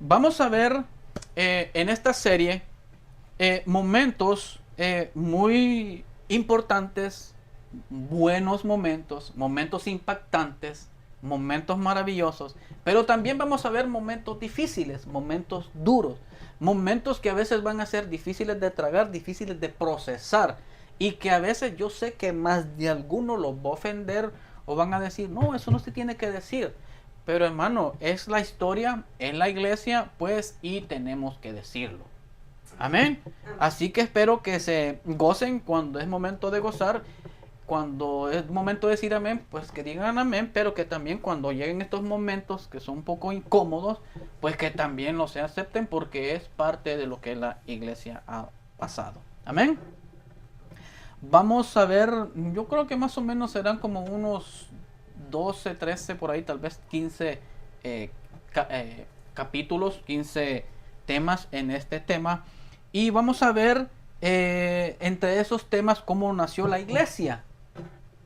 Vamos a ver en esta serie momentos muy importantes, buenos momentos, momentos impactantes, momentos maravillosos, pero también vamos a ver momentos difíciles, momentos duros, momentos que a veces van a ser difíciles de tragar, difíciles de procesar y que a veces yo sé que más de alguno los va a ofender o van a decir, no, eso no se tiene que decir. Pero hermano, es la historia, es la iglesia, pues, y tenemos que decirlo. Amén. Así que espero que se gocen cuando es momento de gozar. Cuando es momento de decir amén, pues que digan amén, pero que también cuando lleguen estos momentos que son un poco incómodos, pues que también los se acepten porque es parte de lo que la iglesia ha pasado. Amén. Vamos a ver, yo creo que más o menos serán como unos 12, 13, por ahí, tal vez 15 eh, capítulos, 15 temas en este tema. Y vamos a ver entre esos temas cómo nació la iglesia,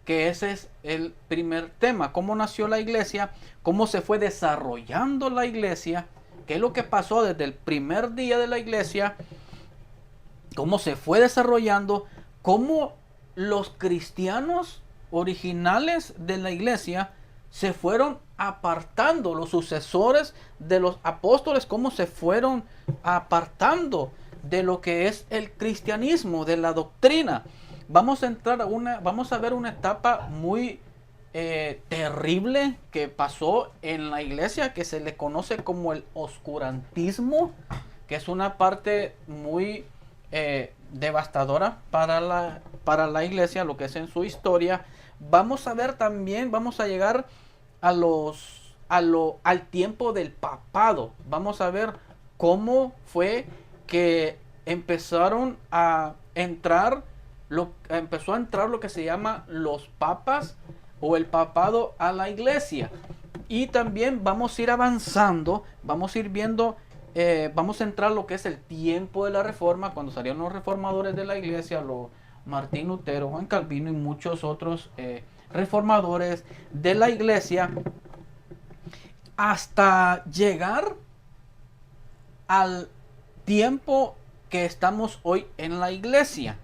que ese es el primer tema, cómo nació la iglesia, cómo se fue desarrollando la iglesia, qué es lo que pasó desde el primer día de la iglesia, cómo se fue desarrollando, cómo los cristianos originales de la iglesia se fueron apartando, los sucesores de los apóstoles, cómo se fueron apartando de lo que es el cristianismo, de la doctrina. Vamos a entrar vamos a ver una etapa muy terrible que pasó en la iglesia, que se le conoce como el oscurantismo, que es una parte muy devastadora para la iglesia, lo que es en su historia. Vamos a ver también, vamos a llegar al tiempo del papado. Vamos a ver cómo fue que empezó a entrar lo que se llama los papas o el papado a la iglesia. Y también vamos a ir avanzando, vamos a ir viendo, vamos a entrar lo que es el tiempo de la reforma, cuando salieron los reformadores de la iglesia, Martín Lutero, Juan Calvino y muchos otros reformadores de la iglesia, hasta llegar al tiempo que estamos hoy en la iglesia,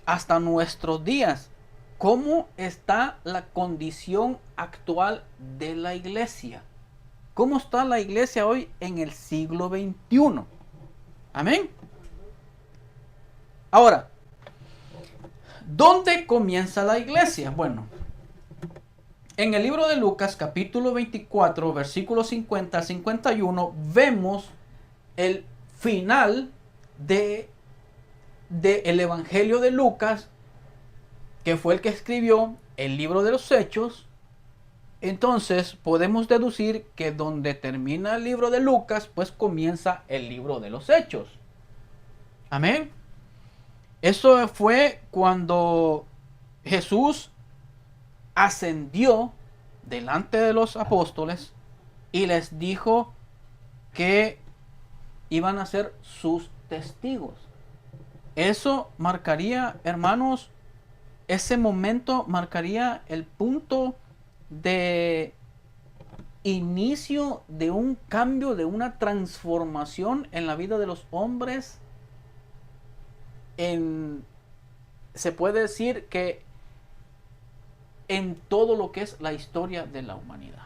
hasta nuestros días. ¿Cómo está la condición actual de la iglesia? ¿Cómo está la iglesia hoy en el siglo XXI? Amén. Ahora, ¿dónde comienza la iglesia? Bueno, en el libro de Lucas, capítulo 24, versículos 50 al 51, vemos el final de el Evangelio de Lucas, que fue el que escribió el libro de los Hechos. Entonces podemos deducir que donde termina el libro de Lucas, pues comienza el libro de los Hechos. Amén. Eso fue cuando Jesús ascendió delante de los apóstoles y les dijo que iban a ser sus testigos. Eso marcaría, hermanos, ese momento marcaría el punto de inicio de un cambio, de una transformación en la vida de los hombres. Se puede decir que en todo lo que es la historia de la humanidad.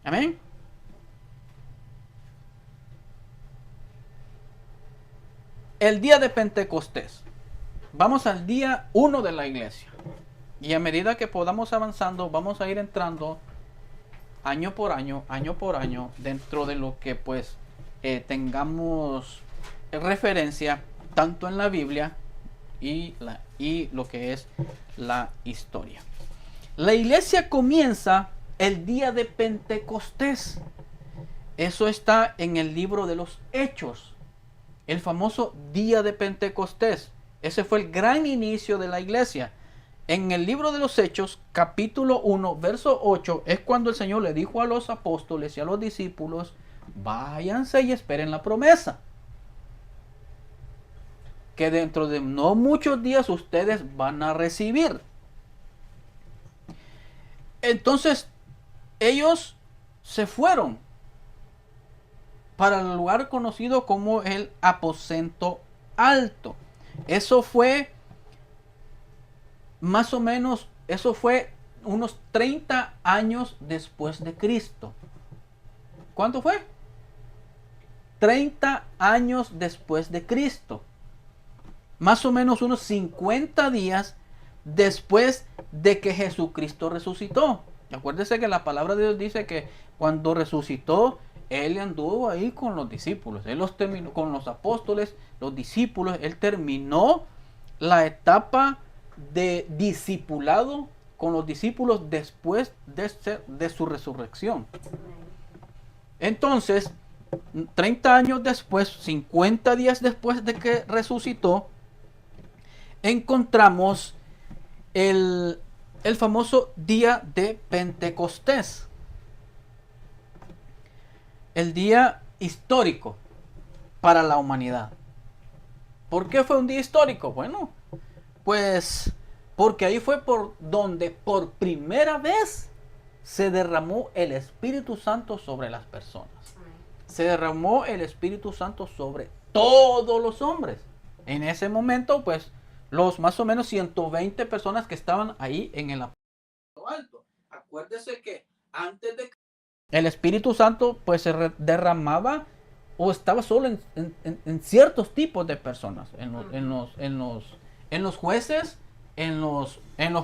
Amén. El día de Pentecostés. Vamos al día 1 de la iglesia. Y a medida que podamos avanzando, vamos a ir entrando año por año, dentro de lo que pues tengamos referencia tanto en la Biblia y lo que es la historia. La iglesia comienza el día de Pentecostés. Eso está en el libro de los Hechos. El famoso día de Pentecostés. Ese fue el gran inicio de la iglesia. En el libro de los Hechos, capítulo 1, verso 8, es cuando el Señor le dijo a los apóstoles y a los discípulos, váyanse y esperen la promesa, que dentro de no muchos días ustedes van a recibir. Entonces, ellos se fueron para el lugar conocido como el aposento alto. Eso fue más o menos, eso fue unos 30 años después de Cristo. ¿Cuánto fue? 30 años después de Cristo. Más o menos unos 50 días después de que Jesucristo resucitó. Acuérdese que la palabra de Dios dice que cuando resucitó, Él anduvo ahí con los discípulos. Él los terminó con los apóstoles, los discípulos. Él terminó la etapa de discipulado con los discípulos después de su resurrección. Entonces, 30 años después, 50 días después de que resucitó, encontramos el famoso día de Pentecostés. El día histórico para la humanidad. ¿Por qué fue un día histórico? Bueno, pues porque ahí fue por donde por primera vez se derramó el Espíritu Santo sobre las personas. Se derramó el Espíritu Santo sobre todos los hombres. En ese momento, pues, los más o menos 120 personas que estaban ahí en el aposento alto. Acuérdese que antes de el Espíritu Santo, pues, se derramaba o estaba solo en ciertos tipos de personas, en los jueces, en los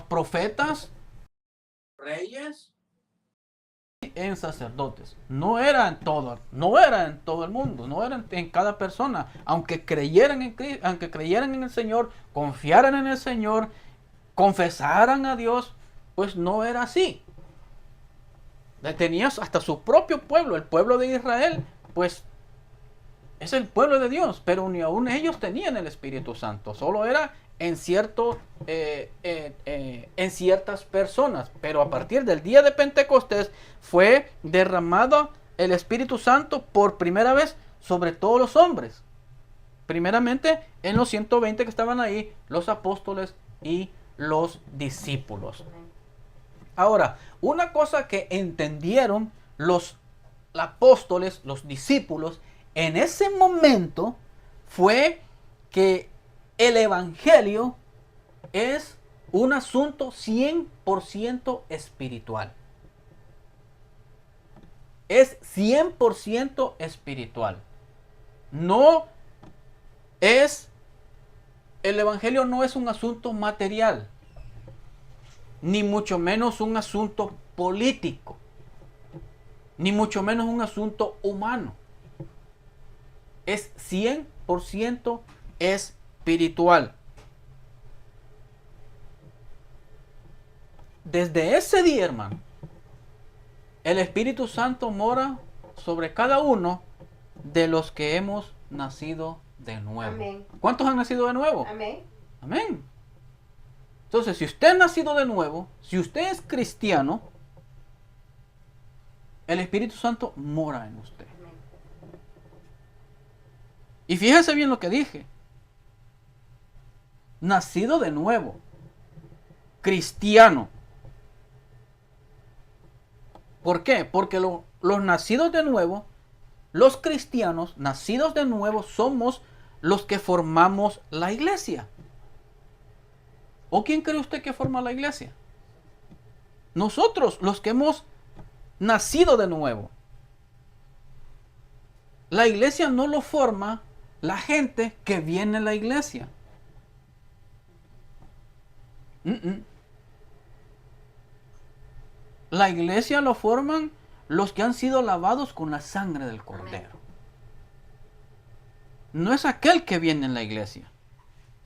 profetas, reyes, en sacerdotes. No era en todo el mundo, no era en cada persona. Aunque creyeran en el Señor, confiaran en el Señor, confesaran a Dios, pues no era así. Tenías hasta su propio pueblo, el pueblo de Israel, pues es el pueblo de Dios, pero ni aún ellos tenían el Espíritu Santo, solo era en ciertas personas. Pero a partir del día de Pentecostés fue derramado el Espíritu Santo por primera vez sobre todos los hombres. Primeramente en los 120 que estaban ahí, los apóstoles y los discípulos. Ahora, una cosa que entendieron los apóstoles, los discípulos, en ese momento fue que el evangelio es un asunto 100% espiritual. Es 100% espiritual. No es, el evangelio no es un asunto material, ni mucho menos un asunto político, ni mucho menos un asunto humano. Es 100% espiritual. Desde ese día, hermano, el Espíritu Santo mora sobre cada uno de los que hemos nacido de nuevo. Amén. ¿Cuántos han nacido de nuevo? Amén. Amén. Entonces, si usted ha nacido de nuevo, si usted es cristiano, el Espíritu Santo mora en usted. Amén. Y fíjese bien lo que dije. Nacido de nuevo. Cristiano. ¿Por qué? Porque los nacidos de nuevo, los cristianos nacidos de nuevo, somos los que formamos la iglesia. ¿O quién cree usted que forma la iglesia? Nosotros, los que hemos nacido de nuevo. La iglesia no lo forma la gente que viene a la iglesia. La iglesia lo forman los que han sido lavados con la sangre del Cordero. No es aquel que viene en la iglesia.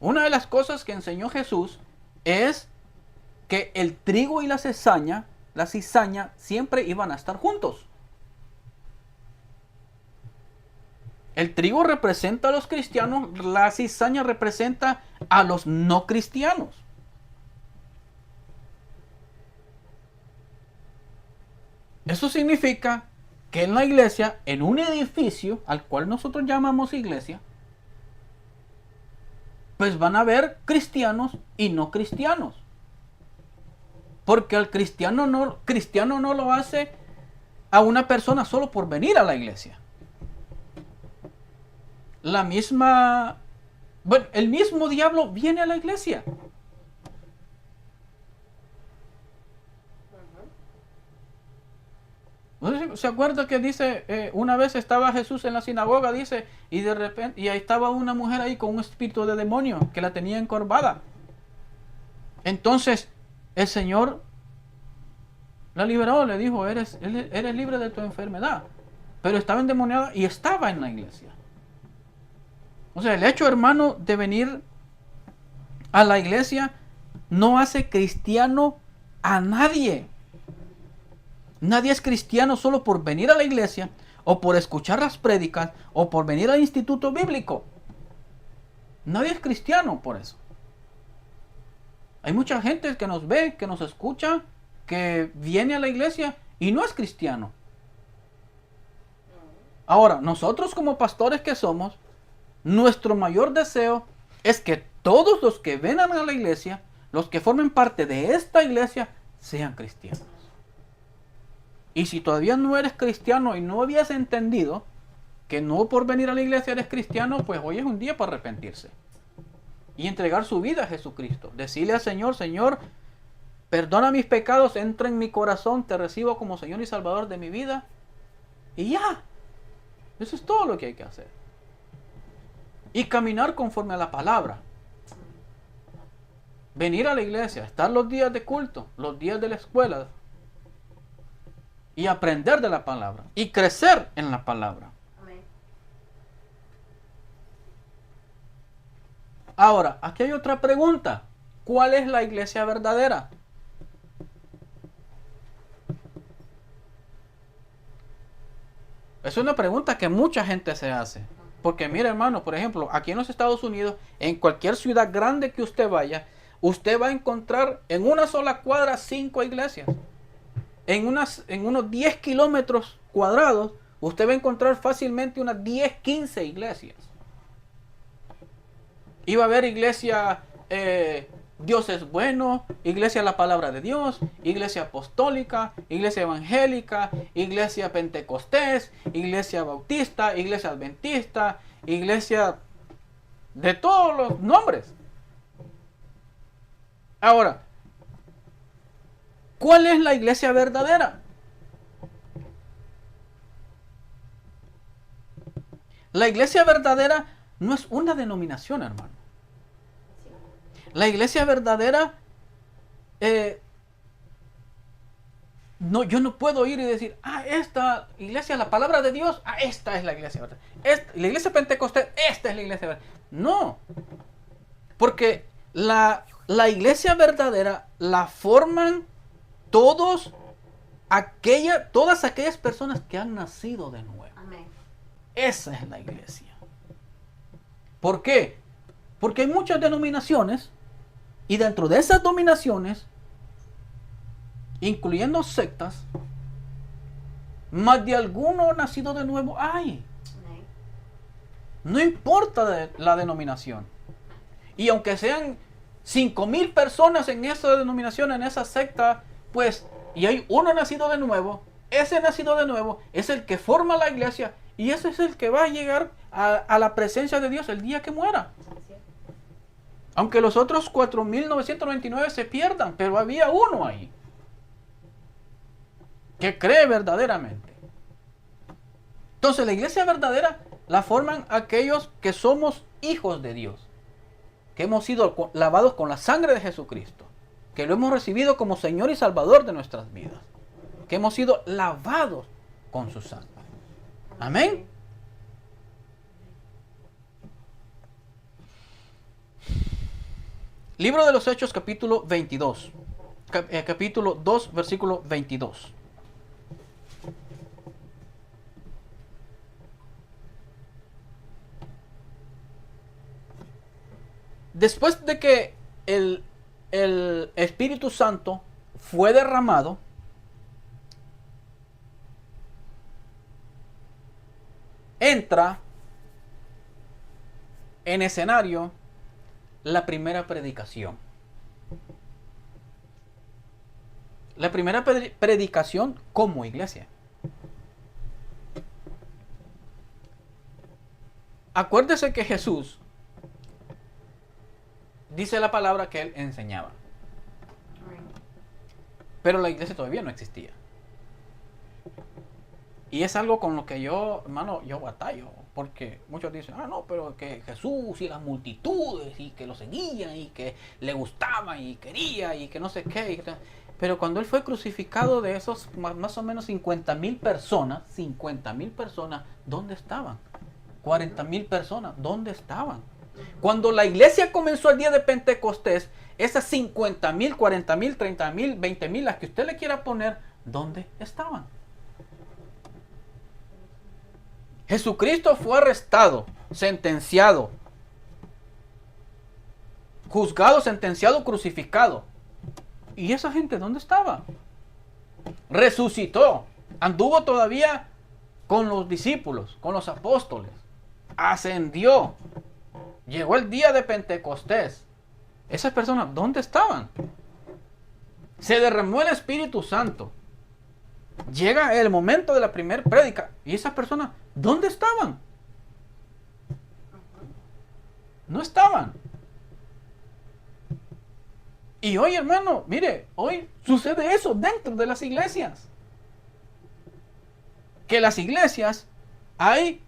Una de las cosas que enseñó Jesús es que el trigo y la cizaña siempre iban a estar juntos. El trigo representa a los cristianos, la cizaña representa a los no cristianos. Eso significa que en la iglesia, en un edificio al cual nosotros llamamos iglesia, pues van a haber cristianos y no cristianos. Porque el cristiano no lo hace a una persona solo por venir a la iglesia. El mismo diablo viene a la iglesia. ¿Se acuerda que dice, una vez estaba Jesús en la sinagoga, dice, y de repente, y ahí estaba una mujer ahí con un espíritu de demonio que la tenía encorvada? Entonces, el Señor la liberó, le dijo, eres libre de tu enfermedad. Pero estaba endemoniada y estaba en la iglesia. O sea, el hecho, hermano, de venir a la iglesia no hace cristiano a nadie. Nadie es cristiano solo por venir a la iglesia, o por escuchar las prédicas, o por venir al instituto bíblico. Nadie es cristiano por eso. Hay mucha gente que nos ve, que nos escucha, que viene a la iglesia y no es cristiano. Ahora, nosotros como pastores que somos, nuestro mayor deseo es que todos los que vengan a la iglesia, los que formen parte de esta iglesia, sean cristianos. Y si todavía no eres cristiano y no habías entendido que no por venir a la iglesia eres cristiano, pues hoy es un día para arrepentirse y entregar su vida a Jesucristo. Decirle al Señor, Señor, perdona mis pecados, entra en mi corazón, te recibo como Señor y Salvador de mi vida. Y ya, eso es todo lo que hay que hacer. Y caminar conforme a la palabra. Venir a la iglesia, estar los días de culto, los días de la escuela, y aprender de la palabra y crecer en la palabra. Amén. Ahora, aquí hay otra pregunta. ¿Cuál es la iglesia verdadera? Es una pregunta que mucha gente se hace. Porque mire, hermano, por ejemplo, aquí en los Estados Unidos, en cualquier ciudad grande que usted vaya, usted va a encontrar en una sola cuadra 5 iglesias. En unos 10 kilómetros cuadrados, usted va a encontrar fácilmente unas 10, 15 iglesias. Y va a haber iglesia Dios es bueno, iglesia La Palabra de Dios, iglesia apostólica, iglesia evangélica, iglesia pentecostés, iglesia bautista, iglesia adventista, iglesia de todos los nombres. Ahora, ¿cuál es la iglesia verdadera? La iglesia verdadera no es una denominación, hermano. La iglesia verdadera, no, yo no puedo ir y decir, esta iglesia, la palabra de Dios, esta es la iglesia verdadera. La iglesia pentecostés, esta es la iglesia verdadera. No, porque la iglesia verdadera la forman todas aquellas personas que han nacido de nuevo. Amén. Esa es la iglesia. ¿Por qué? Porque hay muchas denominaciones y dentro de esas denominaciones, incluyendo sectas, más de alguno nacido de nuevo hay. Amén. No importa la denominación. Y aunque sean 5,000 personas en esa denominación, en esa secta, pues, y hay uno nacido de nuevo, ese nacido de nuevo es el que forma la iglesia y ese es el que va a llegar a la presencia de Dios el día que muera. Aunque los otros 4,999 se pierdan, pero había uno ahí que cree verdaderamente. Entonces la iglesia verdadera la forman aquellos que somos hijos de Dios, que hemos sido lavados con la sangre de Jesucristo, que lo hemos recibido como Señor y Salvador de nuestras vidas, que hemos sido lavados con su sangre. Amén. Libro de los Hechos, capítulo 22. Capítulo 2, versículo 22. Después de que el Espíritu Santo fue derramado, entra en escenario la primera predicación. La primera predicación como iglesia. Acuérdese que Jesús dice la palabra que él enseñaba. Pero la iglesia todavía no existía. Y es algo con lo que yo, hermano, yo batallo. Porque muchos dicen, no, pero que Jesús y las multitudes y que lo seguían y que le gustaba y quería y que no sé qué. Pero cuando él fue crucificado, de esos más o menos 50,000 personas, ¿dónde estaban? 40,000 personas, ¿dónde estaban? Cuando la iglesia comenzó el día de Pentecostés, esas 50,000, 40,000, 30,000, 20,000, las que usted le quiera poner, ¿dónde estaban? Jesucristo fue arrestado, sentenciado, juzgado, sentenciado, crucificado. ¿Y esa gente dónde estaba? Resucitó, anduvo todavía con los discípulos, con los apóstoles, ascendió, llegó el día de Pentecostés. Esas personas, ¿dónde estaban? Se derramó el Espíritu Santo. Llega el momento de la primera prédica. ¿Y esas personas, dónde estaban? No estaban. Y hoy, hermano, mire, hoy sucede eso dentro de las iglesias. Que las iglesias hay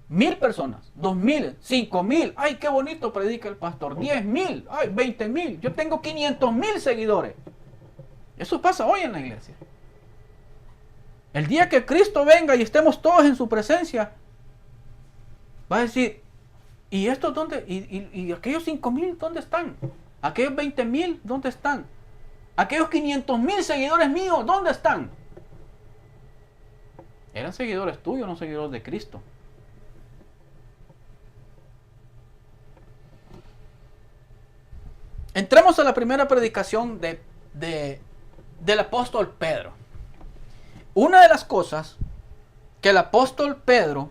1,000 personas, 2,000, 5,000. Ay, qué bonito predica el pastor. 10,000, ay, 20,000. Yo tengo 500,000 seguidores. Eso pasa hoy en la iglesia. El día que Cristo venga y estemos todos en su presencia, va a decir, ¿y estos dónde? ¿Y aquellos 5,000 dónde están? ¿Aquellos 20,000 dónde están? ¿Aquellos 500,000 seguidores míos dónde están? Eran seguidores tuyos, no seguidores de Cristo. Entremos a la primera predicación del apóstol Pedro. Una de las cosas que el apóstol Pedro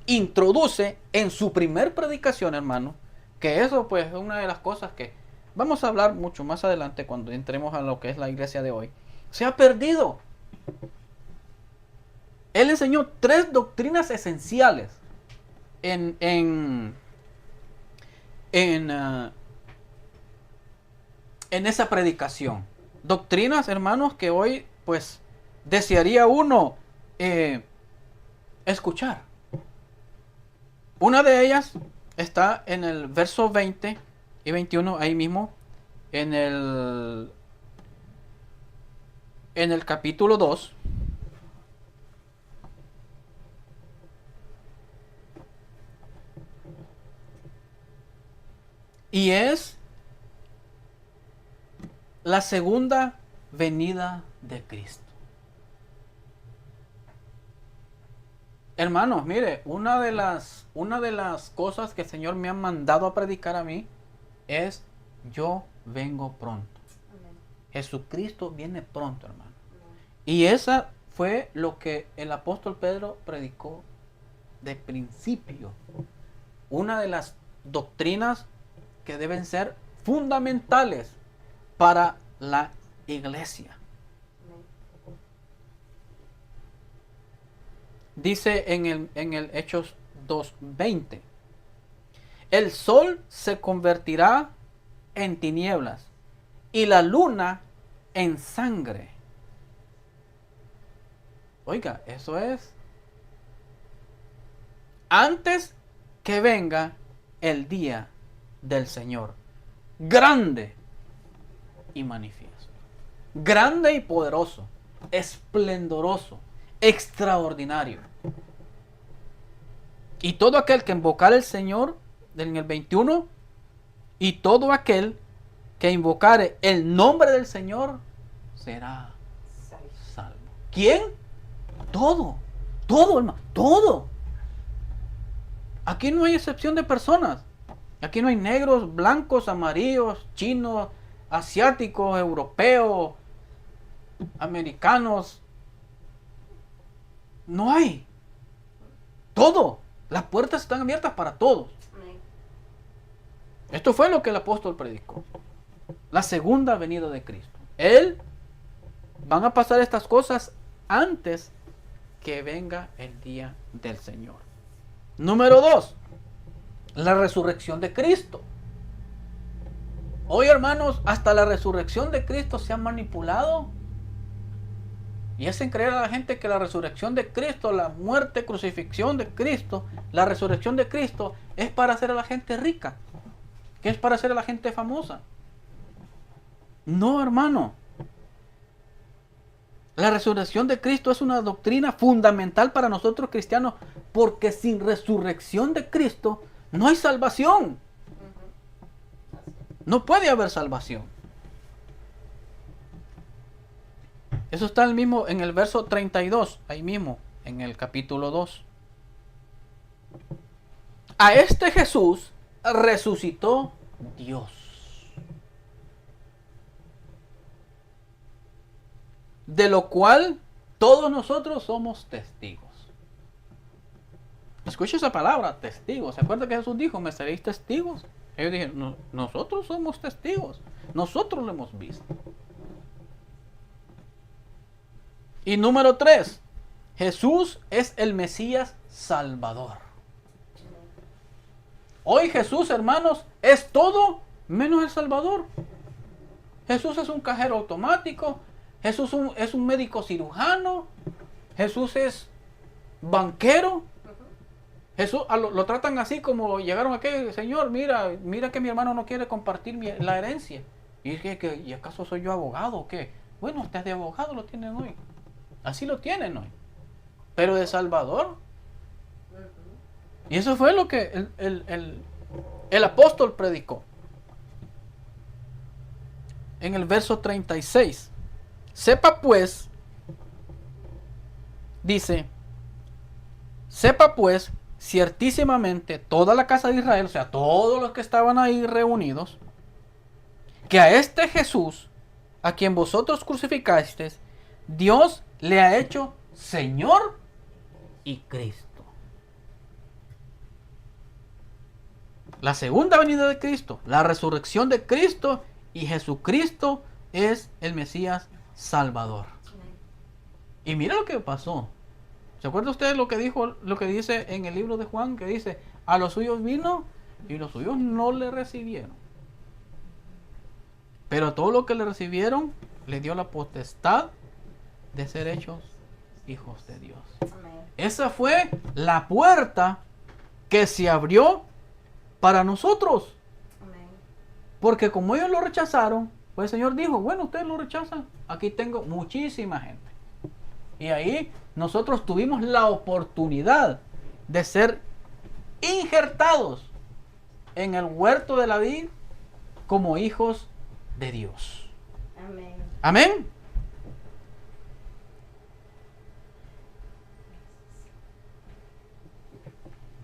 introduce en su primer predicación, hermano, que eso pues es una de las cosas que vamos a hablar mucho más adelante cuando entremos a lo que es la iglesia de hoy, se ha perdido. Él enseñó 3 doctrinas esenciales en esa predicación. Doctrinas, hermanos, que hoy pues desearía uno escuchar. Una de ellas está en el verso 20 y 21, ahí mismo, en el capítulo 2. Y es la segunda venida de Cristo. Hermanos, mire, una de las cosas que el Señor me ha mandado a predicar a mí es: yo vengo pronto. Amén. Jesucristo viene pronto, hermano. Amén. Y esa fue lo que el apóstol Pedro predicó de principio. Una de las doctrinas que deben ser fundamentales para la iglesia. Dice en el Hechos 2:20, el sol se convertirá en tinieblas y la luna en sangre. Oiga, eso es antes que venga el día del Señor, grande y manifiesto, grande y poderoso, esplendoroso, extraordinario. Y todo aquel que invocar al Señor, en el 21, y todo aquel que invocare el nombre del Señor será salvo. ¿Quién? Todo, hermano, todo. Aquí no hay excepción de personas. Aquí no hay negros, blancos, amarillos, chinos, asiáticos, europeos, americanos. No hay. Todo. Las puertas están abiertas para todos. Esto fue lo que el apóstol predicó. La segunda venida de Cristo. Van a pasar estas cosas antes que venga el día del Señor. Número 2. la resurrección de Cristo. Hoy, hermanos, hasta la resurrección de Cristo se ha manipulado y hacen creer a la gente que la resurrección de Cristo, la muerte, crucifixión de Cristo, la resurrección de Cristo es para hacer a la gente rica, que es para hacer a la gente famosa. No, hermano. La resurrección de Cristo es una doctrina fundamental para nosotros cristianos, porque sin resurrección de Cristo no hay salvación. No puede haber salvación. Eso está en el verso 32, ahí mismo, en el capítulo 2. A este Jesús resucitó Dios, de lo cual todos nosotros somos testigos. Escucha esa palabra, testigos. ¿Se acuerda que Jesús dijo, me seréis testigos? Ellos dijeron, no, nosotros somos testigos. Nosotros lo hemos visto. Y número 3, Jesús es el Mesías Salvador. Hoy Jesús, hermanos, es todo menos el Salvador. Jesús es un cajero automático. Jesús es un médico cirujano. Jesús es banquero. Jesús lo tratan así como llegaron aquí, Señor, mira que mi hermano no quiere compartir la herencia. ¿Y acaso soy yo abogado o qué? Bueno, ustedes de abogado lo tienen hoy. Así lo tienen hoy. Pero de Salvador. Y eso fue lo que el apóstol predicó. En el verso 36. Sepa pues, dice, sepa pues ciertísimamente toda la casa de Israel, o sea, todos los que estaban ahí reunidos, que a este Jesús, a quien vosotros crucificasteis, Dios le ha hecho Señor y Cristo. La segunda venida de Cristo, la resurrección de Cristo, y Jesucristo es el Mesías Salvador. Y mira lo que pasó. ¿Se acuerda usted lo que dice en el libro de Juan? Que dice, a los suyos vino y los suyos no le recibieron. Pero a todos los que le recibieron, le dio la potestad de ser hechos hijos de Dios. Amén. Esa fue la puerta que se abrió para nosotros. Amén. Porque como ellos lo rechazaron, pues el Señor dijo, bueno, ustedes lo rechazan, aquí tengo muchísima gente. Y ahí nosotros tuvimos la oportunidad de ser injertados en el huerto de la vid como hijos de Dios. Amén. Amén.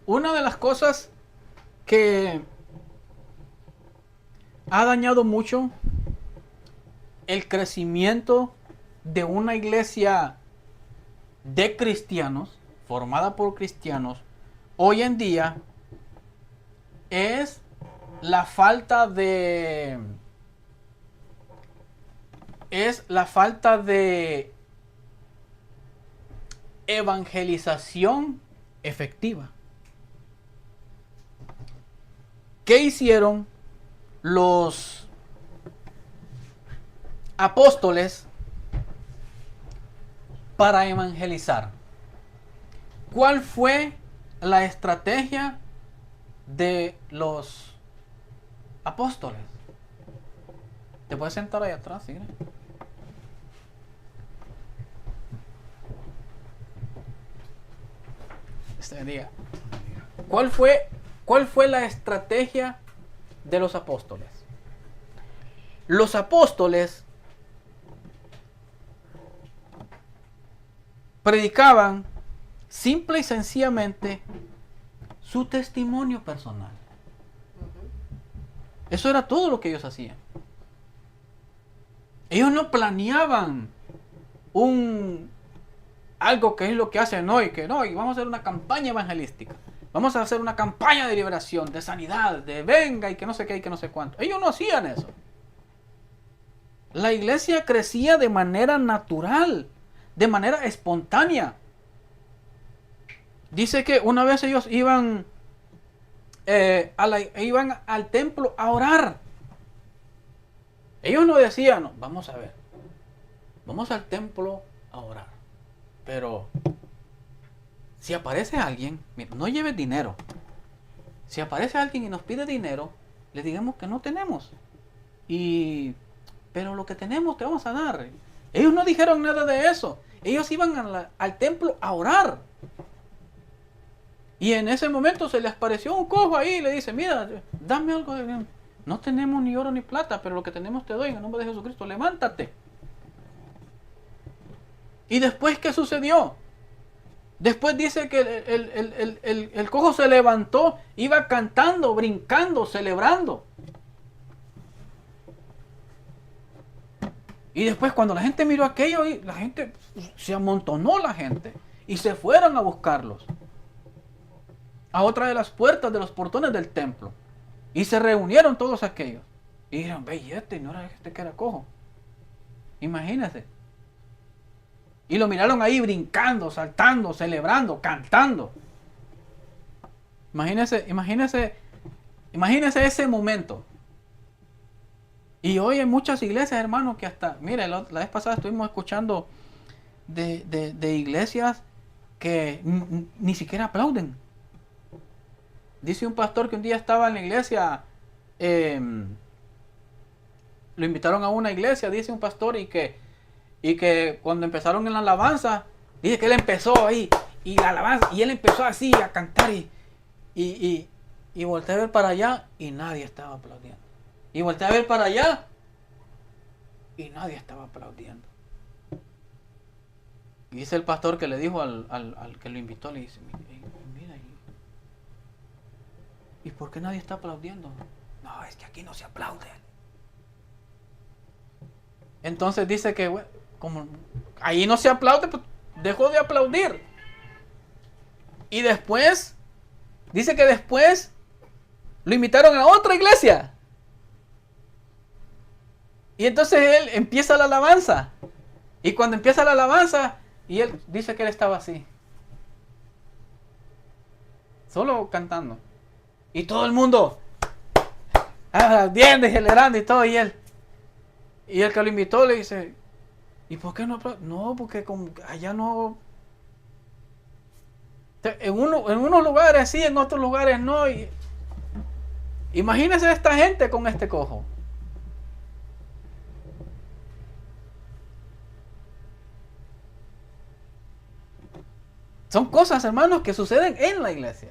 Una de las cosas que ha dañado mucho el crecimiento de una iglesia de cristianos, formada por cristianos, hoy en día es la falta de evangelización efectiva. ¿Qué hicieron los apóstoles para evangelizar? ¿Cuál fue la estrategia de los apóstoles? ¿Te puedes sentar ahí atrás? ¿Sí? Este día. ¿Cuál fue la estrategia de los apóstoles? Los apóstoles predicaban simple y sencillamente su testimonio personal. Eso era todo lo que ellos hacían. Ellos no planeaban algo que es lo que hacen hoy, que no, y vamos a hacer una campaña evangelística. Vamos a hacer una campaña de liberación, de sanidad, de venga y que no sé qué y que no sé cuánto. Ellos no hacían eso. La iglesia crecía de manera natural, de manera espontánea. Dice que una vez ellos iban iban al templo a orar. Ellos no decían, no, vamos a ver, vamos al templo a orar. Pero si aparece alguien, mira, no lleves dinero. Si aparece alguien y nos pide dinero, le digamos que no tenemos. Pero lo que tenemos te vamos a dar. Ellos no dijeron nada de eso. Ellos iban al templo a orar. Y en ese momento se les apareció un cojo ahí y le dice, mira, dame algo de... No tenemos ni oro ni plata, pero lo que tenemos te doy en el nombre de Jesucristo. Levántate. ¿Y después qué sucedió? Después dice que el cojo se levantó, iba cantando, brincando, celebrando. Y después cuando la gente miró aquello, la gente se amontonó la gente y se fueron a buscarlos a otra de las puertas de los portones del templo. Y se reunieron todos aquellos. Y dijeron, ve, y este no era este que era cojo. Imagínense. Y lo miraron ahí brincando, saltando, celebrando, cantando. Imagínense ese momento. Y hoy en muchas iglesias, hermanos, que hasta, mire, la vez pasada estuvimos escuchando de iglesias que ni siquiera aplauden. Dice un pastor que un día estaba en la iglesia, lo invitaron a una iglesia, dice un pastor, y que cuando empezaron en la alabanza, dice que él empezó ahí, y la alabanza, y él empezó así a cantar, y volteé a ver para allá, y nadie estaba aplaudiendo. Y volteé a ver para allá, y nadie estaba aplaudiendo. Y dice el pastor que le dijo al que lo invitó, le dice, mira, ¿y por qué nadie está aplaudiendo? No, es que aquí no se aplaude. Entonces dice que, bueno, como ahí no se aplaude, pues dejó de aplaudir. Y después, dice que después lo invitaron a otra iglesia. Y entonces él empieza la alabanza. Y cuando empieza la alabanza, y él dice que él estaba así, solo cantando. Y todo el mundo aplaudiendo y celebrando y todo. Y el que lo invitó le dice, ¿y por qué no aplaude? No, porque como allá no... En unos lugares sí, en otros lugares no. Imagínense esta gente con este cojo. Son cosas, hermanos, que suceden en la iglesia.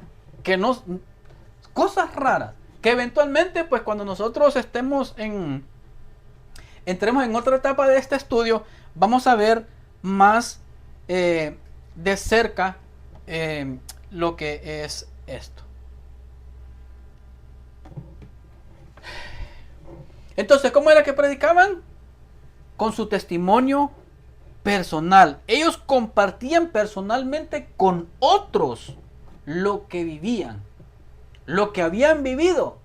Cosas raras. Que eventualmente, pues cuando nosotros entremos en otra etapa de este estudio, vamos a ver más de cerca lo que es esto. Entonces, ¿cómo era que predicaban? Con su testimonio personal. Ellos compartían personalmente con otros lo que vivían, lo que habían vivido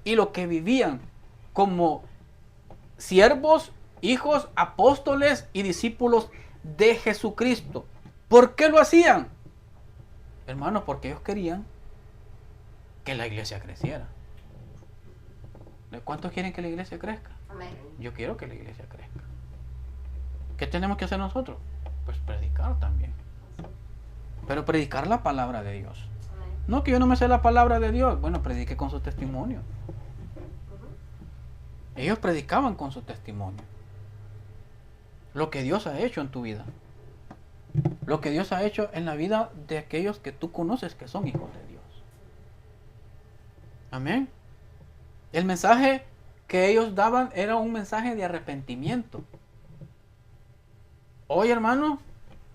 y lo que vivían como siervos, hijos, apóstoles y discípulos de Jesucristo. ¿Por qué lo hacían? Hermanos, porque ellos querían que la iglesia creciera. ¿Cuántos quieren que la iglesia crezca? Amén. Yo quiero que la iglesia crezca. ¿Qué tenemos que hacer nosotros? Pues predicar también. Pero predicar la palabra de Dios. Amén. No que yo no me sé la palabra de Dios. Bueno, predique con su testimonio. Ellos predicaban con su testimonio. Lo que Dios ha hecho en tu vida. Lo que Dios ha hecho en la vida de aquellos que tú conoces que son hijos de Dios. Amén. El mensaje que ellos daban era un mensaje de arrepentimiento. Hoy, hermano,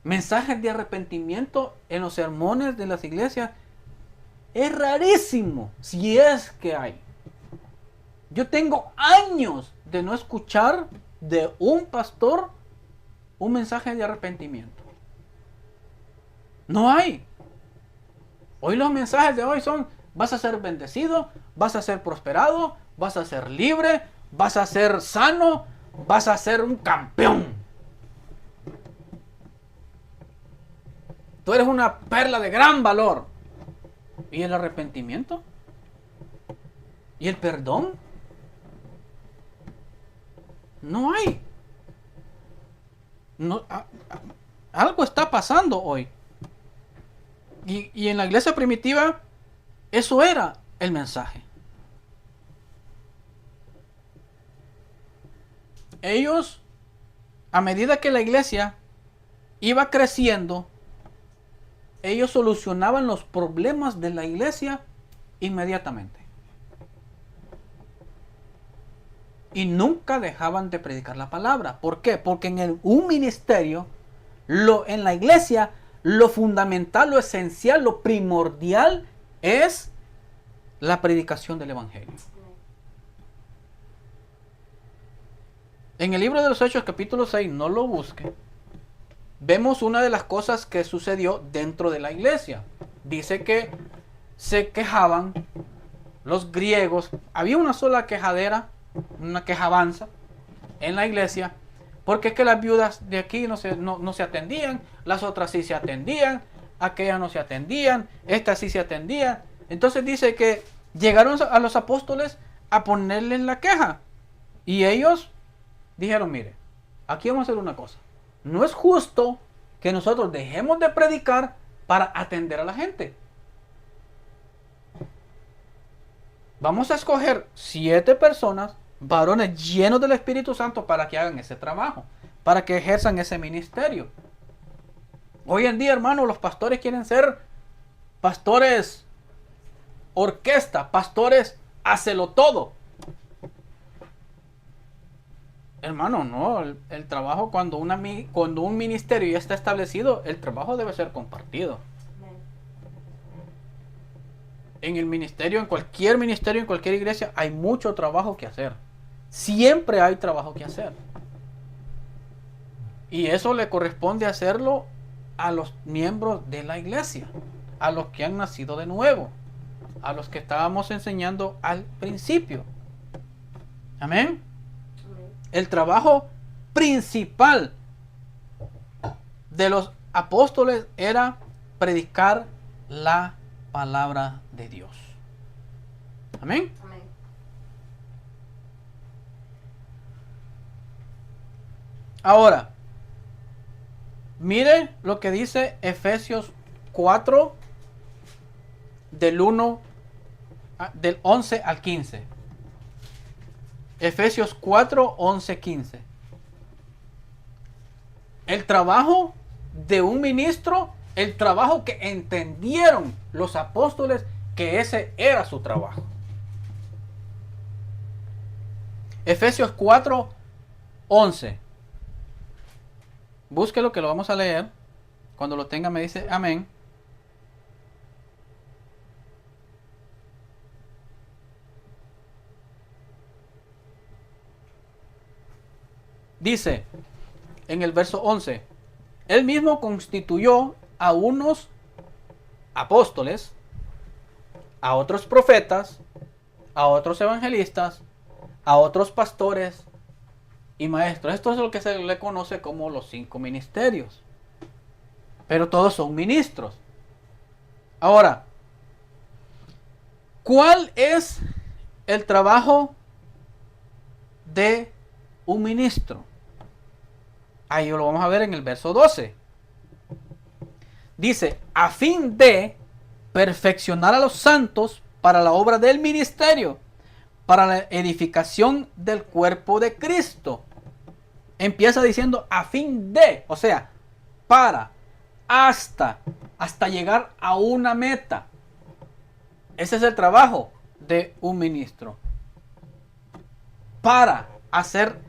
mensajes de arrepentimiento en los sermones de las iglesias es rarísimo, si es que hay. Yo tengo años de no escuchar de un pastor un mensaje de arrepentimiento. No hay. Hoy los mensajes de hoy son: vas a ser bendecido, vas a ser prosperado, vas a ser libre, vas a ser sano, vas a ser un campeón. Tú eres una perla de gran valor. ¿Y el arrepentimiento? ¿Y el perdón? No hay. No, algo está pasando hoy. Y en la iglesia primitiva, eso era el mensaje. Ellos, a medida que la iglesia iba creciendo, ellos solucionaban los problemas de la iglesia inmediatamente. Y nunca dejaban de predicar la palabra. ¿Por qué? Porque en un ministerio, en la iglesia, lo fundamental, lo esencial, lo primordial es la predicación del evangelio. En el libro de los Hechos, capítulo 6, no lo busque, vemos una de las cosas que sucedió dentro de la iglesia. Dice que se quejaban los griegos. Había una sola quejadera, una quejabanza en la iglesia, porque es que las viudas de aquí no se atendían, las otras sí se atendían, aquellas no se atendían, estas sí se atendían. Entonces dice que llegaron a los apóstoles a ponerles la queja. Y ellos dijeron, mire, aquí vamos a hacer una cosa. No es justo que nosotros dejemos de predicar para atender a la gente. Vamos a escoger 7 personas, varones llenos del Espíritu Santo, para que hagan ese trabajo, para que ejerzan ese ministerio. Hoy en día, hermano, los pastores quieren ser pastores orquesta, pastores hácelo todo. Hermano, no, el trabajo cuando un ministerio ya está establecido, el trabajo debe ser compartido. En el ministerio, en cualquier iglesia, hay mucho trabajo que hacer. Siempre hay trabajo que hacer. Y eso le corresponde hacerlo a los miembros de la iglesia, a los que han nacido de nuevo, a los que estábamos enseñando al principio. Amén. El trabajo principal de los apóstoles era predicar la palabra de Dios. Amén. Amén. Ahora, mire lo que dice Efesios 4 del 11 al 15. Efesios 4, 11, 15. El trabajo de un ministro, el trabajo que entendieron los apóstoles que ese era su trabajo. Efesios 4, 11. Búsquelo que lo vamos a leer. Cuando lo tenga me dice amén. Dice en el verso 11, él mismo constituyó a unos apóstoles, a otros profetas, a otros evangelistas, a otros pastores y maestros. Esto es lo que se le conoce como los 5 ministerios. Pero todos son ministros. Ahora, ¿cuál es el trabajo de un ministro? Ahí lo vamos a ver en el verso 12. Dice, a fin de perfeccionar a los santos para la obra del ministerio, para la edificación del cuerpo de Cristo. Empieza diciendo a fin de, o sea, para, hasta llegar a una meta. Ese es el trabajo de un ministro. Para hacer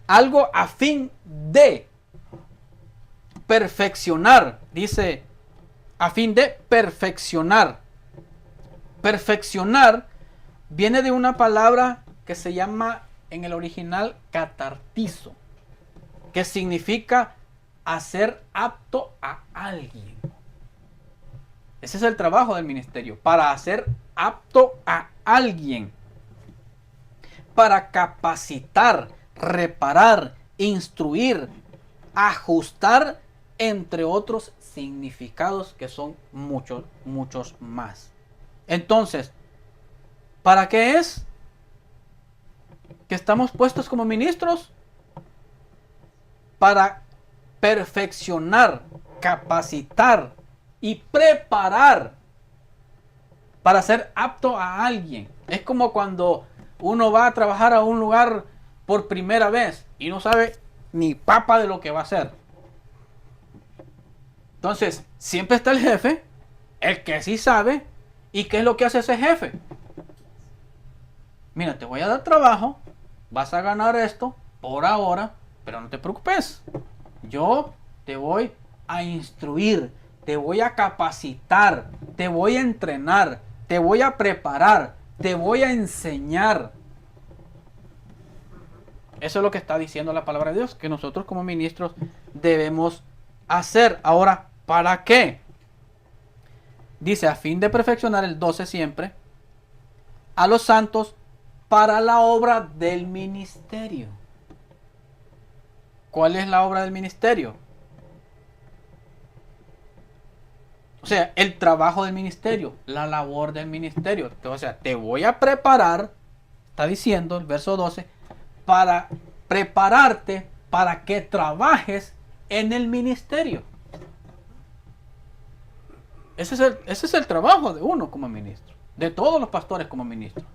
algo a fin de perfeccionar, dice, a fin de perfeccionar. Perfeccionar viene de una palabra que se llama en el original catartizo, que significa hacer apto a alguien. Ese es el trabajo del ministerio, para hacer apto a alguien, para capacitar, reparar, instruir, ajustar, entre otros significados que son muchos más. Entonces, ¿Para qué es que estamos puestos como ministros? Para perfeccionar, capacitar y preparar para ser apto a alguien. Es como cuando uno va a trabajar a un lugar por primera vez y no sabe ni papa de lo que va a hacer. Entonces, siempre está el jefe, el que sí sabe. ¿Y qué es lo que hace ese jefe? Mira, te voy a dar trabajo, vas a ganar esto por ahora, pero no te preocupes. Yo te voy a instruir, te voy a capacitar, te voy a entrenar, te voy a preparar, te voy a enseñar. Eso es lo que está diciendo la palabra de Dios, que nosotros como ministros debemos hacer. Ahora, ¿para qué? Dice, a fin de perfeccionar, el 12 siempre, a los santos para la obra del ministerio. ¿Cuál es la obra del ministerio? O sea, el trabajo del ministerio, la labor del ministerio. O sea, te voy a preparar, está diciendo el verso 12, para prepararte para que trabajes en el ministerio. Ese es el trabajo de uno como ministro, de todos los pastores como ministros.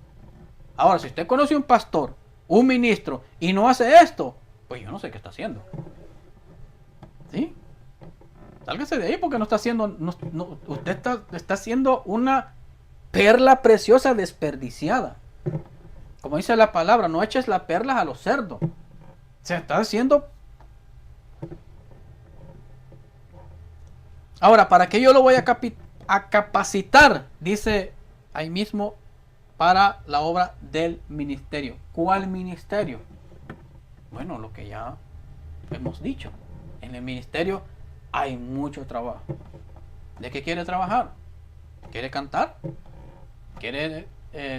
Ahora, si usted conoce un pastor, un ministro, y no hace esto, pues yo no sé qué está haciendo. ¿Sí? Sálgase de ahí porque no está haciendo, usted está haciendo una perla preciosa desperdiciada. Como dice la palabra, no eches las perlas a los cerdos. Se está haciendo. Ahora, ¿para qué yo lo voy a capacitar? Dice ahí mismo, para la obra del ministerio. ¿Cuál ministerio? Bueno, lo que ya hemos dicho. En el ministerio hay mucho trabajo. ¿De qué quiere trabajar? ¿Quiere cantar? ¿Quiere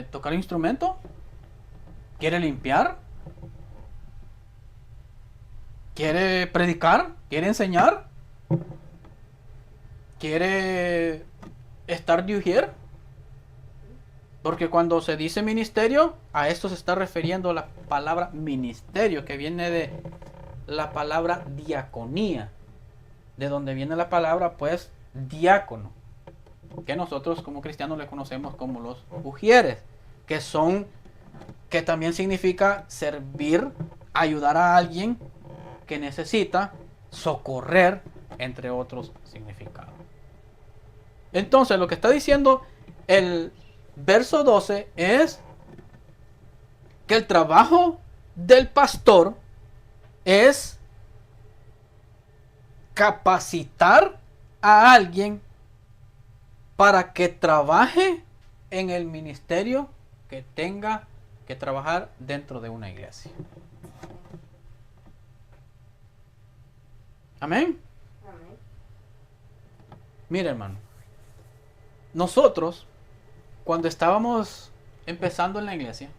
tocar instrumento? ¿Quiere limpiar? ¿Quiere predicar? ¿Quiere enseñar? ¿Quiere estar de ujier? Porque cuando se dice ministerio, a esto se está refiriendo la palabra ministerio, que viene de la palabra diaconía, de donde viene la palabra, pues, diácono, que nosotros como cristianos le conocemos como los ujieres, que también significa servir, ayudar a alguien que necesita, socorrer, entre otros significados. Entonces, lo que está diciendo el verso 12 es que el trabajo del pastor es capacitar a alguien para que trabaje en el ministerio que tenga que trabajar dentro de una iglesia. Amén. Amén. Mira, hermano, nosotros cuando estábamos empezando en la iglesia,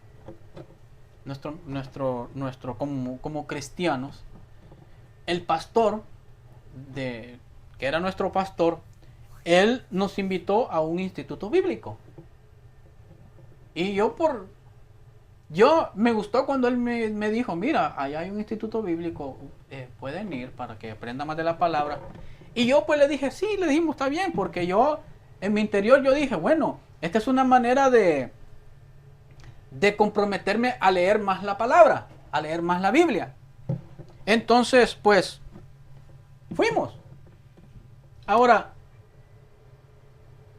como cristianos, el pastor que era nuestro pastor, él nos invitó a un instituto bíblico. Y yo me gustó cuando él me dijo, mira, allá hay un instituto bíblico, pueden ir para que aprendan más de la palabra. Y yo pues le dije, sí, le dijimos, está bien, porque yo en mi interior yo dije, bueno, esta es una manera de comprometerme a leer más la palabra, a leer más la Biblia. Entonces, pues, fuimos. Ahora,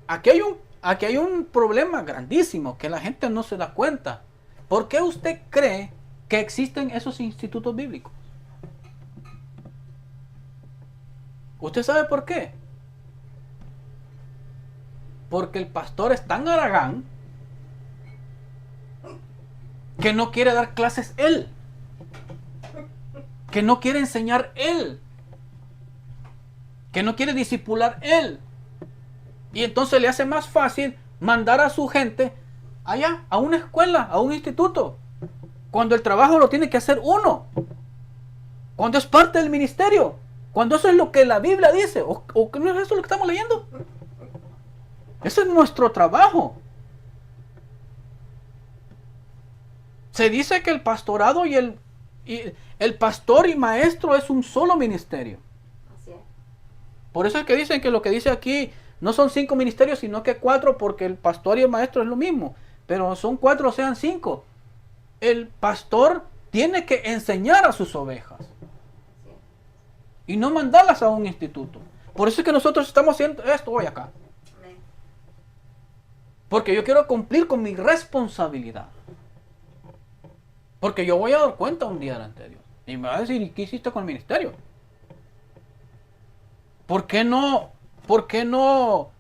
aquí hay un problema grandísimo que la gente no se da cuenta. ¿Por qué usted cree que existen esos institutos bíblicos? ¿Usted sabe por qué? Porque el pastor es tan haragán que no quiere dar clases él, que no quiere enseñar él, que no quiere discipular él. Y entonces le hace más fácil mandar a su gente allá, a una escuela, a un instituto, cuando el trabajo lo tiene que hacer uno, cuando es parte del ministerio, cuando eso es lo que la Biblia dice, o no es eso lo que estamos leyendo. Ese es nuestro trabajo. Se dice que el pastorado y el pastor y maestro es un solo ministerio. Así es. Por eso es que dicen que lo que dice aquí no son 5 ministerios, sino que 4, porque el pastor y el maestro es lo mismo. Pero son 4 o sean 5. El pastor tiene que enseñar a sus ovejas y no mandarlas a un instituto. Por eso es que nosotros estamos haciendo esto hoy acá. Amén. Porque yo quiero cumplir con mi responsabilidad. Porque yo voy a dar cuenta un día delante de Dios. Y me va a decir, ¿y qué hiciste con el ministerio? ¿Por qué no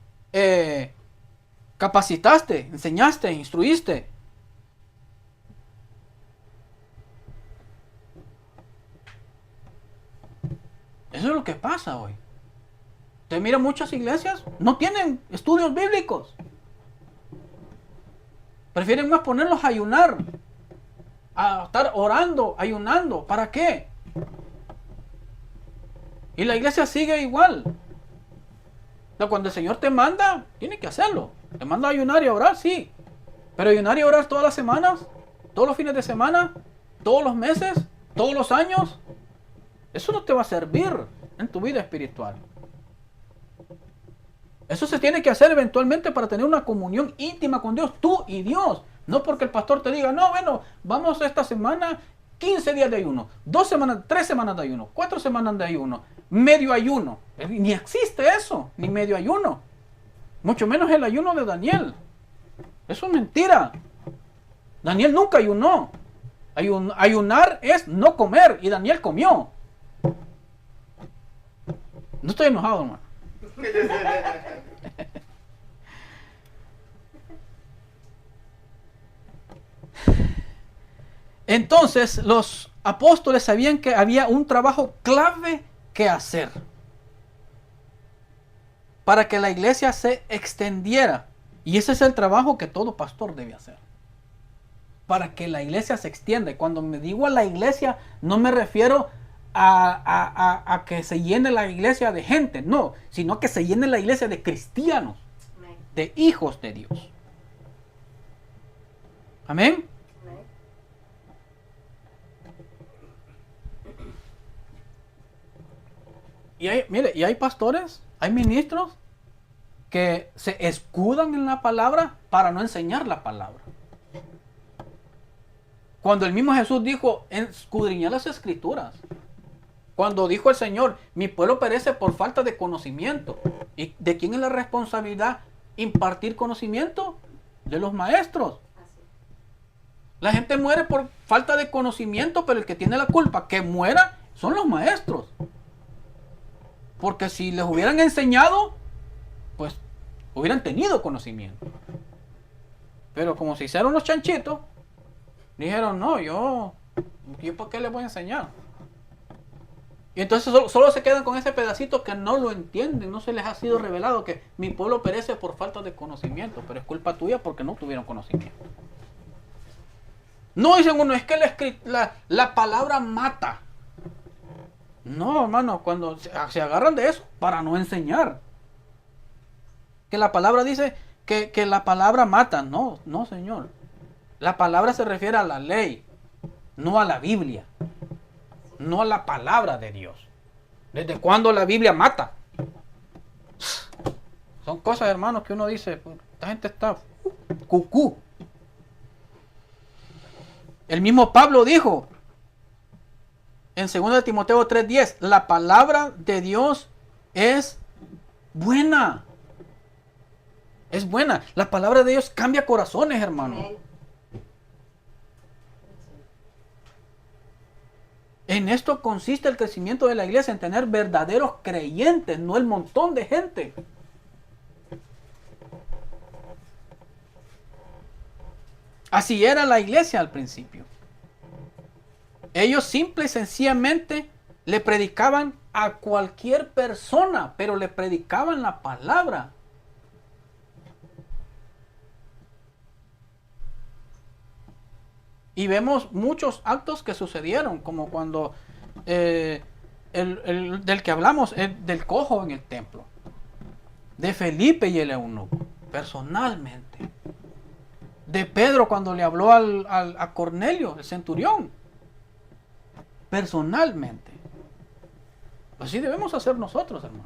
capacitaste, enseñaste, instruiste? Eso es lo que pasa hoy. Usted mira, muchas iglesias no tienen estudios bíblicos. Prefieren más ponerlos a ayunar, a estar orando, ayunando. ¿Para qué? Y la iglesia sigue igual. Cuando el Señor te manda, tiene que hacerlo. Te manda a ayunar y a orar, sí. Pero ayunar y orar todas las semanas, todos los fines de semana, todos los meses, todos los años, eso no te va a servir en tu vida espiritual. Eso se tiene que hacer eventualmente para tener una comunión íntima con Dios, tú y Dios. No porque el pastor te diga, no, bueno, vamos esta semana 15 días de ayuno, 2 semanas, 3 semanas de ayuno, 4 semanas de ayuno, medio ayuno. Ni existe eso, ni medio ayuno. Mucho menos el ayuno de Daniel. Eso es mentira. Daniel nunca ayunó. Ayunar es no comer, y Daniel comió. No estoy enojado, hermano. Entonces los apóstoles sabían que había un trabajo clave que hacer para que la iglesia se extendiera. Y ese es el trabajo que todo pastor debe hacer. Para que la iglesia se extienda. Y cuando me digo a la iglesia, no me refiero a que se llene la iglesia de gente, no, sino que se llene la iglesia de cristianos, de hijos de Dios. Amén. Y hay pastores, hay ministros que se escudan en la palabra para no enseñar la palabra. Cuando el mismo Jesús dijo, escudriñad las escrituras. Cuando dijo el Señor, mi pueblo perece por falta de conocimiento. ¿Y de quién es la responsabilidad impartir conocimiento? De los maestros. La gente muere por falta de conocimiento, pero el que tiene la culpa que muera son los maestros. Porque si les hubieran enseñado, pues hubieran tenido conocimiento. Pero como se hicieron los chanchitos, dijeron, no, yo ¿por qué les voy a enseñar? Y entonces solo se quedan con ese pedacito que no lo entienden, no se les ha sido revelado que mi pueblo perece por falta de conocimiento, pero es culpa tuya porque no tuvieron conocimiento. No dicen uno, es que la palabra mata. No, hermano, cuando se agarran de eso para no enseñar. Que la palabra dice que la palabra mata. No, no, Señor. La palabra se refiere a la ley, no a la Biblia, no a la palabra de Dios. ¿Desde cuándo la Biblia mata? Son cosas, hermanos, que uno dice, esta gente está cucú. El mismo Pablo dijo en 2 Timoteo 3:10, la palabra de Dios es buena. Es buena. La palabra de Dios cambia corazones, hermano. En esto consiste el crecimiento de la iglesia, en tener verdaderos creyentes, no el montón de gente. Así era la iglesia al principio. Ellos simple y sencillamente le predicaban a cualquier persona, pero le predicaban la palabra. Y vemos muchos actos que sucedieron, como cuando del que hablamos, del cojo en el templo, de Felipe y el eunuco, personalmente. de Pedro cuando le habló a Cornelio, el centurión, personalmente. Así debemos hacer nosotros, hermano.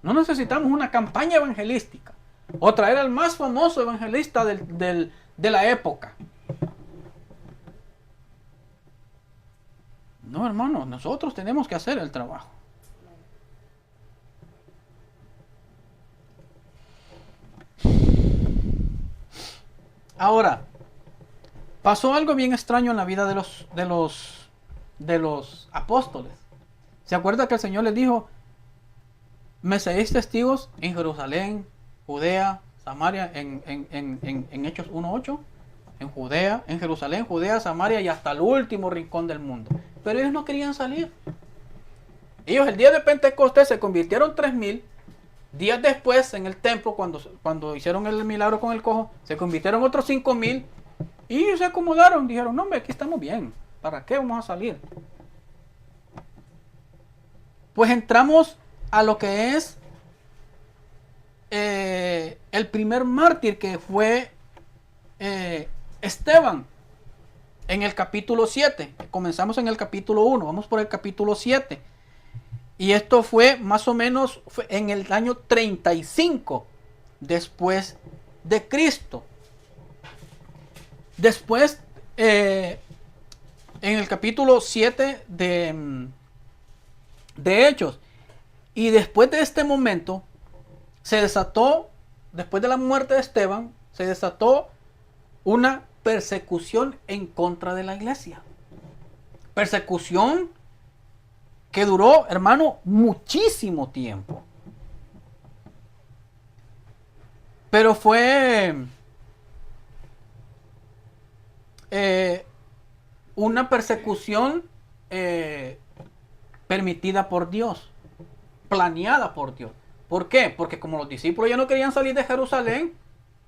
No necesitamos una campaña evangelística o traer al más famoso evangelista de la época. No, hermano, nosotros tenemos que hacer el trabajo. Ahora, pasó algo bien extraño en la vida de los apóstoles. ¿Se acuerda que el Señor les dijo: me seréis testigos en Jerusalén, Judea, Samaria, en Hechos 1:8? En Judea, en Jerusalén, Judea, Samaria y hasta el último rincón del mundo. Pero ellos no querían salir. Ellos el día de Pentecostés se convirtieron 3000. Días después en el templo, cuando hicieron el milagro con el cojo, se convirtieron otros 5000. Y ellos se acomodaron. Dijeron: no, hombre, aquí estamos bien. ¿Para qué vamos a salir? Pues entramos a lo que es el primer mártir, que fue Esteban, en el capítulo 7. Comenzamos en el capítulo 1, vamos por el capítulo 7. Y esto fue más o menos en el año 35 después de Cristo. Después, en el capítulo 7 de Hechos. Y después de este momento, se desató, después de la muerte de Esteban, se desató una persecución en contra de la iglesia. Persecución que duró, hermano, muchísimo tiempo. Pero fue una persecución permitida por Dios, planeada por Dios. ¿Por qué? Porque como los discípulos ya no querían salir de Jerusalén,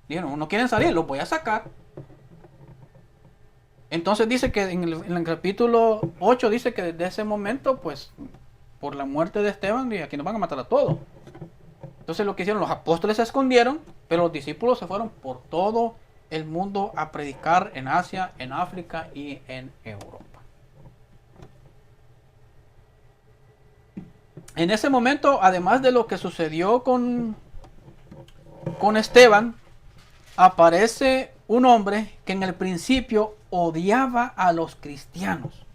dijeron: no quieren salir, los voy a sacar. Entonces dice que en el capítulo 8 dice que desde ese momento, pues, por la muerte de Esteban, aquí nos van a matar a todos. Entonces lo que hicieron, los apóstoles se escondieron, pero los discípulos se fueron por todo el mundo a predicar en Asia, en África y en Europa. En ese momento, además de lo que sucedió con Esteban, aparece un hombre que en el principio odiaba a los cristianos.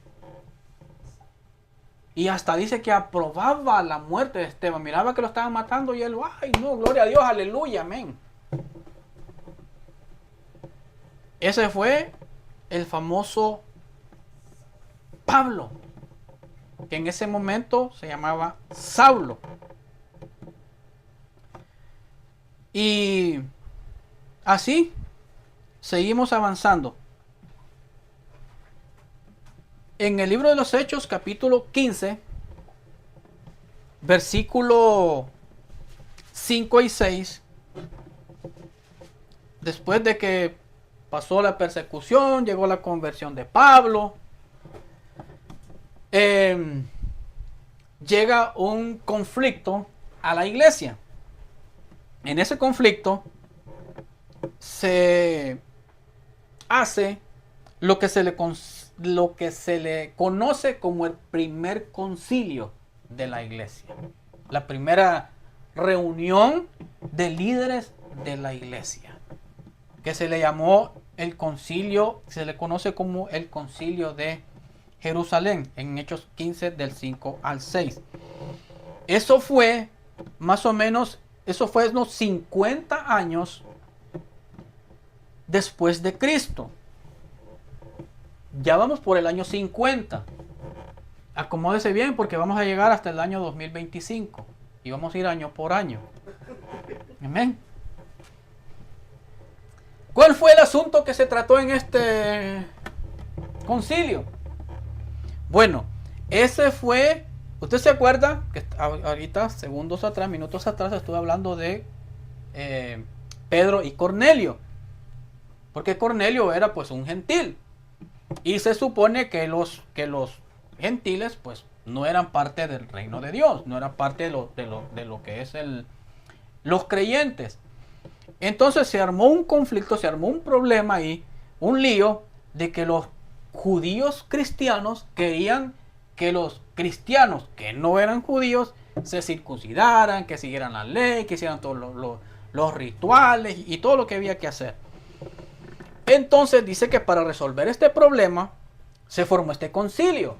Y hasta dice que aprobaba la muerte de Esteban. Miraba que lo estaban matando y él: ay, no, gloria a Dios, aleluya, amén. Ese fue el famoso Pablo, que en ese momento se llamaba Saulo. Y así seguimos avanzando. En el libro de los Hechos, capítulo 15, versículo 5 y 6, después de que pasó la persecución, llegó la conversión de Pablo, llega un conflicto a la iglesia. En ese conflicto se hace lo que se le conoce como el primer concilio de la iglesia, la primera reunión de líderes de la iglesia, que se le llamó el concilio, se le conoce como el concilio de Jerusalén, en Hechos 15 del 5 al 6. Eso fue más o menos, eso fue unos 50 años después de Cristo. Ya vamos por el año 50. Acomódese bien porque vamos a llegar hasta el año 2025 y vamos a ir año por año. Amén. ¿Cuál fue el asunto que se trató en este concilio? Bueno, ese fue, usted se acuerda que ahorita, segundos atrás, minutos atrás, estuve hablando de Pedro y Cornelio, porque Cornelio era pues un gentil. Y se supone que los gentiles pues no eran parte del reino de Dios, no eran parte de lo que es los creyentes. Entonces se armó un conflicto, se armó un problema ahí, un lío de que los judíos cristianos querían que los cristianos que no eran judíos se circuncidaran, que siguieran la ley, que hicieran todos los rituales y todo lo que había que hacer. Entonces dice que para resolver este problema se formó este concilio,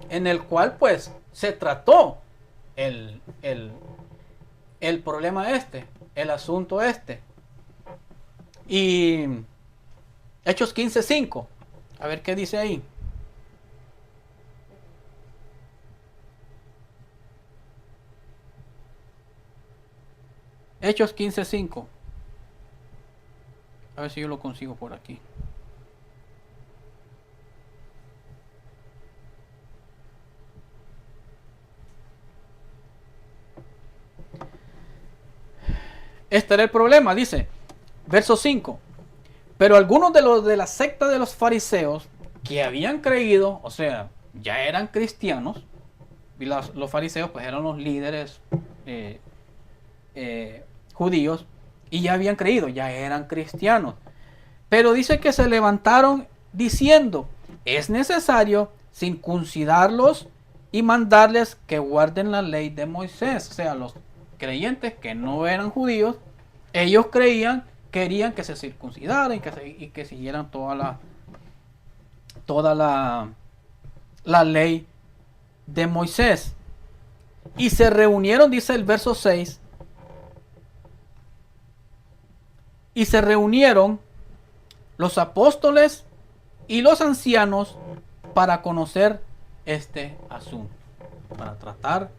en el cual pues se trató el problema este, el asunto este. Y Hechos 15:5, a ver qué dice ahí. Hechos 15:5. A ver si yo lo consigo por aquí. Este era el problema, dice, verso 5. Pero algunos de los de la secta de los fariseos que habían creído, o sea, ya eran cristianos, y los fariseos pues eran los líderes judíos, y ya habían creído, ya eran cristianos. Pero dice que se levantaron diciendo, es necesario circuncidarlos y mandarles que guarden la ley de Moisés. O sea, los creyentes que no eran judíos, ellos querían que se circuncidaran y que siguieran toda la ley de Moisés. Y se reunieron, dice el verso 6, y se reunieron los apóstoles y los ancianos para conocer este asunto, para tratar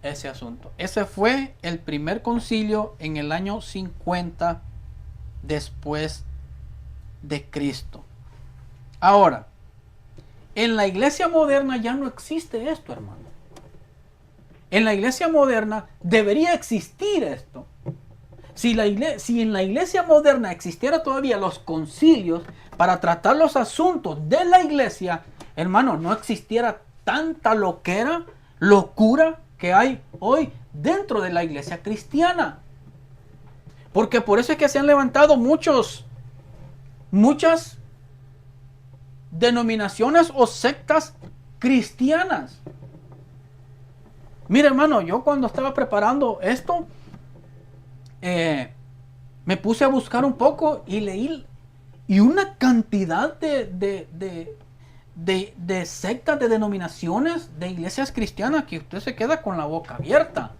ese asunto. Ese fue el primer concilio en el año 50 después de Cristo. Ahora, en la iglesia moderna ya no existe esto, hermano. En la iglesia moderna debería existir esto. Si en la iglesia moderna existiera todavía los concilios para tratar los asuntos de la iglesia, hermano, no existiera tanta locura que hay hoy dentro de la iglesia cristiana. Porque por eso es que se han levantado muchas denominaciones o sectas cristianas. Mira, hermano, yo cuando estaba preparando esto, me puse a buscar un poco y leí, y una cantidad de sectas, de denominaciones, de iglesias cristianas, que usted se queda con la boca abierta.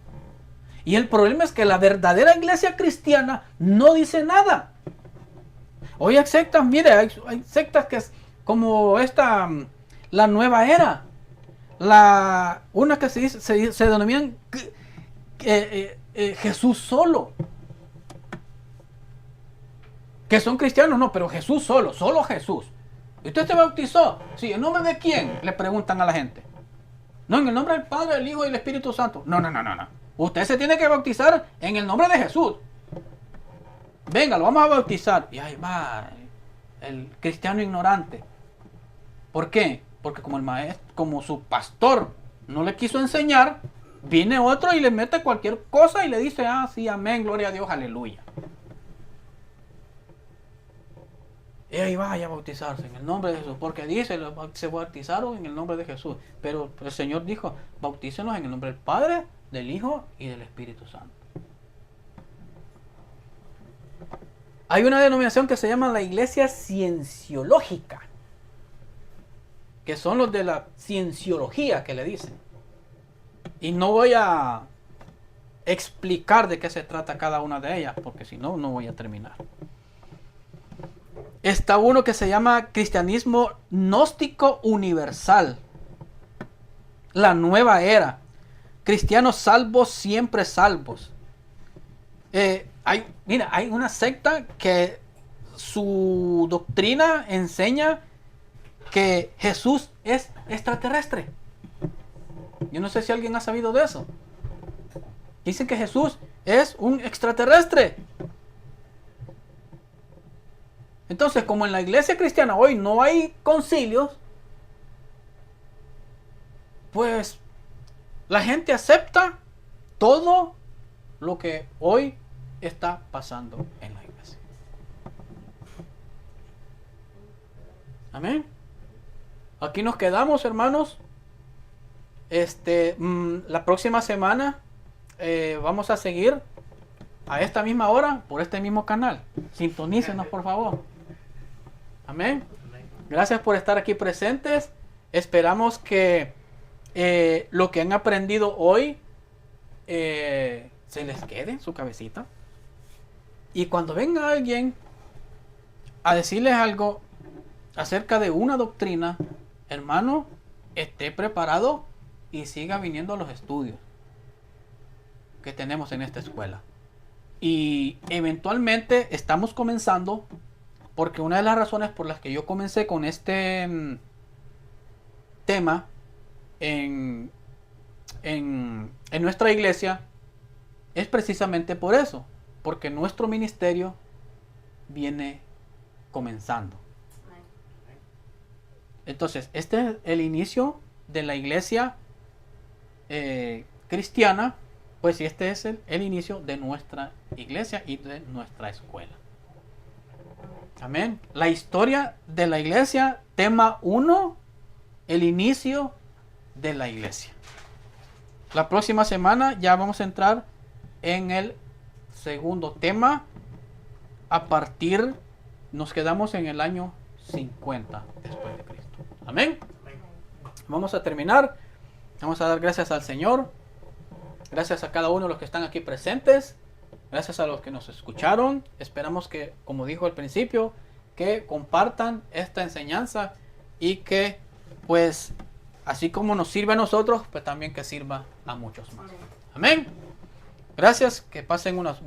Y el problema es que la verdadera iglesia cristiana no dice nada. Hoy hay sectas, mire, hay sectas que es como esta, la nueva era. Una que se denominan Jesús solo. Que son cristianos, no, pero Jesús solo Jesús. ¿Usted se bautizó? Sí, ¿en nombre de quién? Le preguntan a la gente. No, en el nombre del Padre, del Hijo y del Espíritu Santo. No. Usted se tiene que bautizar en el nombre de Jesús. Venga, lo vamos a bautizar. Y ahí va el cristiano ignorante. ¿Por qué? Porque como el maestro, como su pastor no le quiso enseñar, viene otro y le mete cualquier cosa y le dice, sí, amén, gloria a Dios, aleluya. Y ahí vaya a bautizarse en el nombre de Jesús, porque dice, se bautizaron en el nombre de Jesús. Pero el Señor dijo, bautícenos en el nombre del Padre, del Hijo y del Espíritu Santo. Hay una denominación que se llama la Iglesia Cienciológica, que son los de la cienciología que le dicen. Y no voy a explicar de qué se trata cada una de ellas, porque si no, no voy a terminar. Está uno que se llama Cristianismo Gnóstico Universal, la nueva era, cristianos salvos, siempre salvos. Hay una secta que su doctrina enseña que Jesús es extraterrestre. Yo no sé si alguien ha sabido de eso. Dicen que Jesús es un extraterrestre. Entonces, como en la iglesia cristiana hoy no hay concilios, pues la gente acepta todo lo que hoy está pasando en la iglesia. Amén. Aquí nos quedamos, hermanos. La próxima semana vamos a seguir a esta misma hora por este mismo canal. Sintonícenos, por favor. Amén. Gracias por estar aquí presentes. Esperamos que lo que han aprendido hoy se les quede en su cabecita. Y cuando venga alguien a decirles algo acerca de una doctrina, hermano, esté preparado y siga viniendo a los estudios que tenemos en esta escuela. Y eventualmente estamos comenzando, porque una de las razones por las que yo comencé con este tema en nuestra iglesia es precisamente por eso, porque nuestro ministerio viene comenzando. Entonces, este es el inicio de la iglesia cristiana, pues este es el inicio de nuestra iglesia y de nuestra escuela. Amén. La historia de la iglesia, tema 1, el inicio de la iglesia. La próxima semana ya vamos a entrar en el segundo tema. Nos quedamos en el año 50 después de Cristo. Amén. Vamos a terminar. Vamos a dar gracias al Señor. Gracias a cada uno de los que están aquí presentes. Gracias a los que nos escucharon. Esperamos que, como dijo al principio, que compartan esta enseñanza y que, pues, así como nos sirve a nosotros, pues también que sirva a muchos más. Amén. Gracias. Que pasen unas